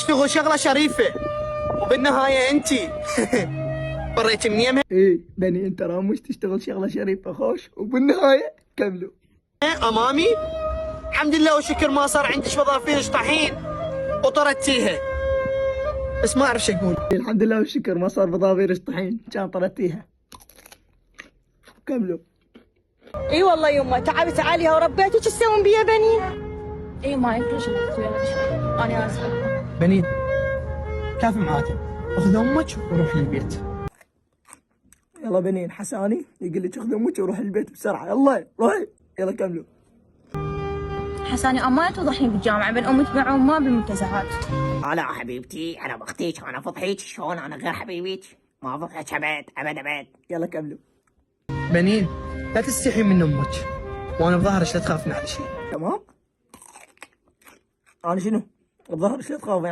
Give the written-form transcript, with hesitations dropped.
تشتغل شغلة شريفة وبالنهاية انتي بريتي من يمها. ايه بنين ترى مش تشتغل شغله شريفه خوش وبالنهايه كملوا. امامي الحمد لله والشكر ما صار عندي وظائف طحين وطردتيها، بس ما اعرف شو اقول. الحمد لله والشكر ما صار بضافير طحين كان طردتيها. كملوا. اي والله يما تعبت عليها وربيتك ايش تسوون بيا بنين؟ اي ما يفرق شوي انا اسفه. بنين كافي معاك، اخذ امك وروح البيت. يلا بنين حساني يقول لك خذ امك وروح البيت بسرعه، يلا روحي يلا كملوا. حساني امانه توضحين بالجامعه بين امك مع امها بالمنتزهات. لا حبيبتي انا بختيك وانا فضحيك شلون انا غير حبيبتي ما فضحك ابد ابد ابد. يلا كملوا. بنين لا تستحي من امك وانا بظهرك لا تخافين على شيء. تمام. انا شنو؟ الظهر شو تخافين؟